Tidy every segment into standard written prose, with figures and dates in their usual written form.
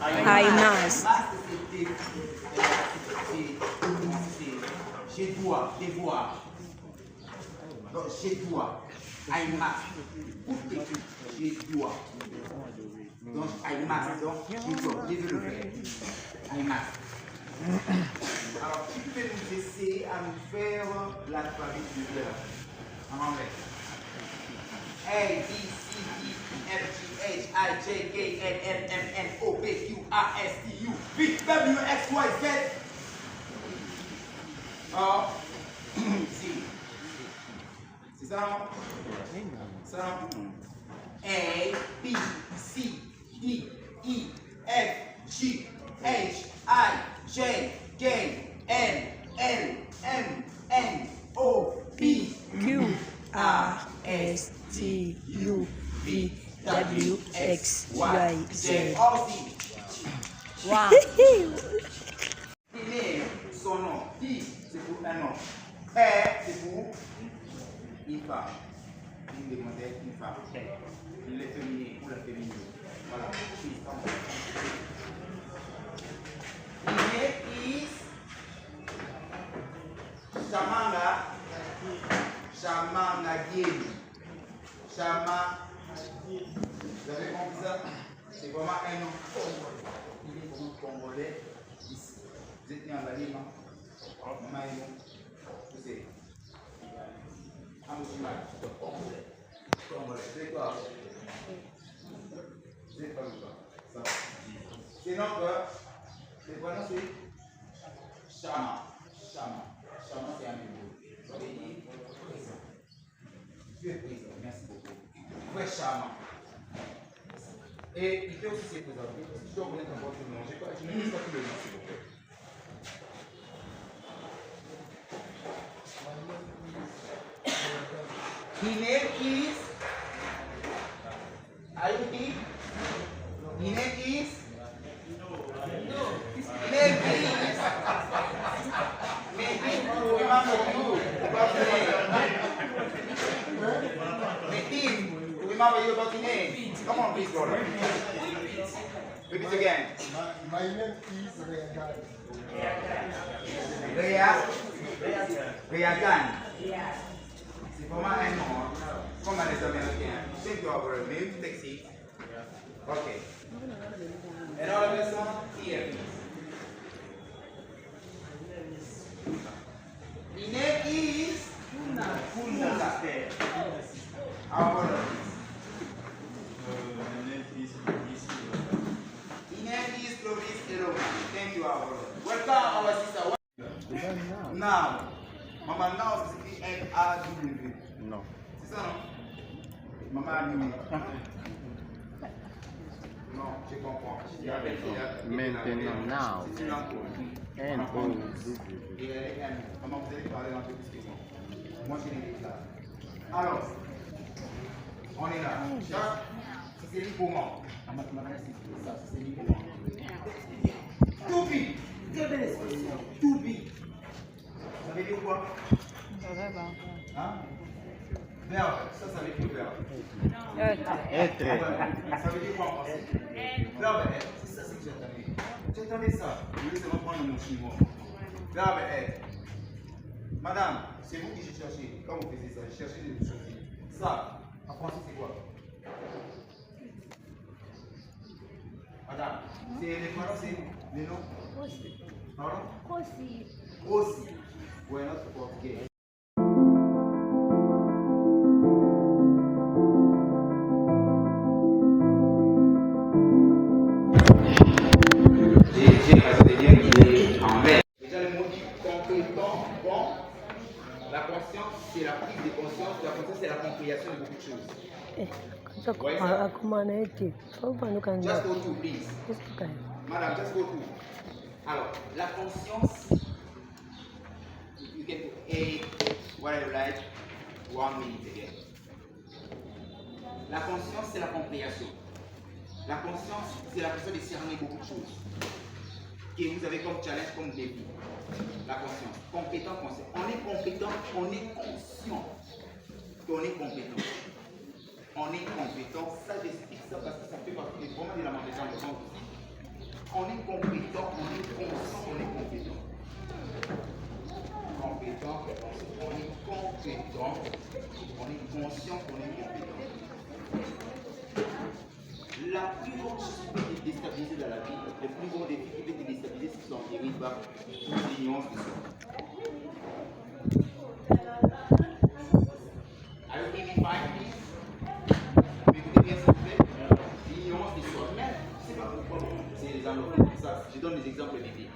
Aimas. Chez toi, devoir. Donc, chez toi, Aimas. Chez toi. Donc, Aimas. Donc, chez toi. Je vais le faire. Aimas. Alors, tu peux nous essayer à nous faire l'alphabet du cœur en anglais. A, B, C, D, E, F, G, H, I, J, K, L, M, N, O, P, Q, R, S, T, U, V, W, X, Y, Z. Oh, C. C'est ça, non? Ça, non? A, B, C, D, E, F, G, H, I, J, K, L, M, N, O, P, Q, R, S, T, U, V, W, X, Y, Z. Wow. Son nom. I, c'est pour un nom. R, c'est pour une femme. Une demoiselle, une femme. Le féminin ou la féminine. Voilà. Is Shamanga. Shamanga Dieu. Shama. Vous avez compris ça? C'est vraiment un nom. Il est vraiment congolais. Ici. Vous êtes né en Zaïre, non? Maman est non. Vous savez. Congolais. Congolais. C'est quoi? C'est pas ça. C'est donc le prénom c'est Chama. Chama. Chama c'est un hébreu. Ça veut dire présent. Dieu est présent. Merci beaucoup. Frère Chama. Et il peut aussi se présenter. Si je dois connaître encore tout le monde, je ne sais pas tout le nom, s'il vous plaît. His name is. Are you here? His name is. Maybe remember you about the name. Remember you about the name. Come on, please, brother. Repeat again. My name is Reagan. Reagan. C'est vraiment un nom, comme les Américains. C'est toi, brother. Mais une taxi. Ok. And all of this one here. The name is Funda. Our brother. The name is Clovis Eloma. Thank you, our brother. Welcome, our sister. Now. Maman, now c'est N-A-W. Non. C'est ça, non? Maman animée. Non, je comprends. Maintenant, now. C'est une langue. N-O-W. Et elle est N. Maman, vous allez parler un peu plus que moi. Moi, je l'ai déclaré. Alors, on est là. Jacques, c'est lui comment? En mathématiques, c'est ça, c'est lui comment? To be. Très belle expression. To be. Ça veut dire quoi? Hein? Verbe. Ça veut dire verbe. Être. Ça veut dire quoi en français? Verbe être. C'est ça que j'entendais. J'entendais ça. Je vais seulement prendre mon chinois. Verbe être. Madame, c'est vous qui cherchez. Quand vous faisiez ça, cherchez des choses. Ça, en français, c'est quoi? Madame, c'est les prénoms, c'est les noms? Pardon? Aussi. Bueno, português. Déjà le mot dit compétent, bon. La conscience, c'est la prise de conscience. La conscience, c'est la compréhension de beaucoup de choses. Just go to, please. Madame, just go to. Alors, la conscience, you can put A, whatever you like, 1 minute again. La conscience, c'est la compréhension. La conscience, c'est la façon de cerner beaucoup de choses. Que vous avez comme challenge, comme défi. La conscience. Compétent, conscient. On est compétent, on est conscient qu'on est compétent. On est compétent. Ça, j'explique ça parce que ça fait partie vraiment de la montée en aussi. On est compétent, on est conscient, on est compétent. Compétent, on est compétent, on est conscient, on est compétent. La plus grande chose qui peut te déstabiliser dans la vie, le plus gros défi qui peut te déstabiliser, c'est son guérir par l'ignorance de soi. Are you giving 5 please? Écoutez bien s'il vous plaît. L'ignorance de soi. Même, je ne sais pas pourquoi, c'est les anglophones, ça, je donne des exemples bébés.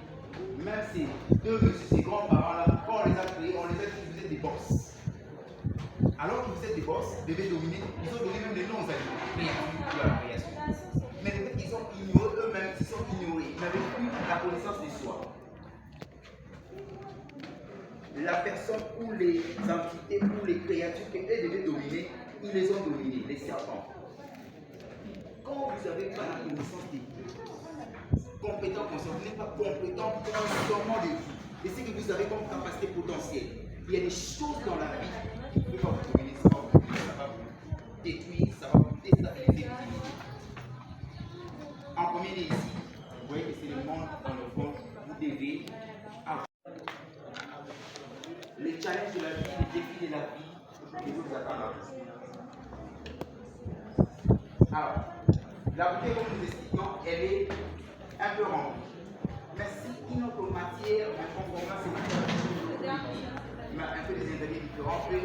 Même ces deux messieurs, ces grands-parents-là, quand on les a créés, on les a dit que vous êtes des boss. Alors que vous êtes des boss, bébés dominés, ils ont donné même des noms aux animaux, créatures de la création. Mais le fait qu'ils sont ignorés eux-mêmes, ils sont ignorés, ils n'avaient plus la connaissance de soi. La personne ou les entités ou les créatures qu'elles devaient dominer, ils les ont dominés, les serpents. Quand vous n'avez pas la connaissance des compétents conscients, vous n'êtes pas compétent consciemment de vous. Et ce que vous avez comme capacité potentielle. Il y a des choses dans la vie qui ne peuvent pas vous dominer, ça va vous détruire, ça va vous déstabiliser l'utilité. En premier lieu ici, vous voyez que c'est le monde dans le fond, vous devez avoir. Les challenges de la vie, les défis de la vie, les vous attendent. Alors, la bouteille, comme nous expliquons, elle est un peu remplie. Mais si notre matière, un comportement, c'est un peu des ingrédients différents, peut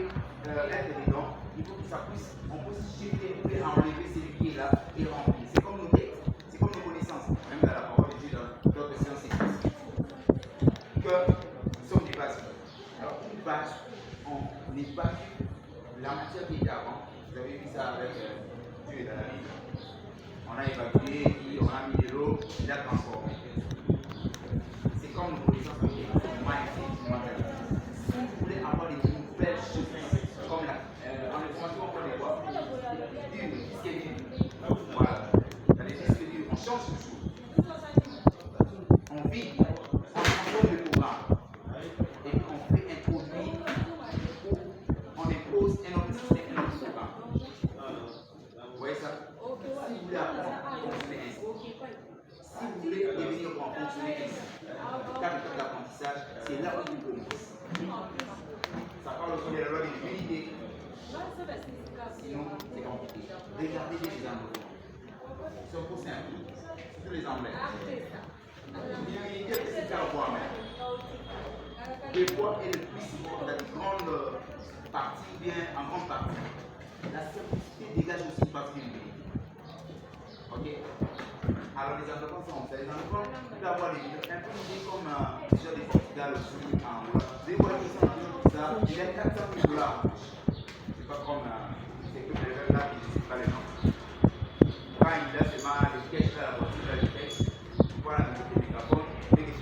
être dedans, il faut que ça puisse, on puisse shifter, on peut enlever celui qui est là et remplir. C'est comme nos têtes, c'est comme nos connaissances, même dans la parole de Dieu, dans d'autres sciences éthiques, que nous sommes des bases. Alors, une base, on n'est pas la matière qui était avant. Vous avez vu ça avec Dieu dans la Bible. On a évacué, on a mis de l'eau, il a transformé. C'est comme nos connaissances avec les mindset, mentalité. Si vous voulez avoir des nouvelles choses, comme en information, on parle de quoi? Du disque dur. Voilà. Dans les disques durs, on change toujours. On vit, on transforme le programme. Et puis on fait introduire, on impose un autre système, un autre programme. Vous voyez ça? Si vous voulez apprendre à fonctionner ainsi, si vous voulez devenir pour fonctionner ainsi, quatre étapes d'apprentissage, c'est là où vous commencez. Ça parle aussi de la loi de l'unité. Sinon, c'est compliqué. Regardez les exemples. Ils sont trop simples. Surtout les anglais. L'unité, c'est faire voir même. Des fois, et le plus souvent, dans une grande partie, bien en grande partie, la simplicité dégage aussi une partie de l'unité. Ok? Alors les enfants sont faits. Les enfants peuvent avoir des vidéos un peu idées comme sur des Portugal aussi en Angola. Vous voyez qu'ils sont tout ça, il y a 400 000 $. C'est pas comme c'est que les gens là qui ne citent pas les noms. Quand il a seulement le cash à la voiture, là, le cash, voilà le microphone, dès que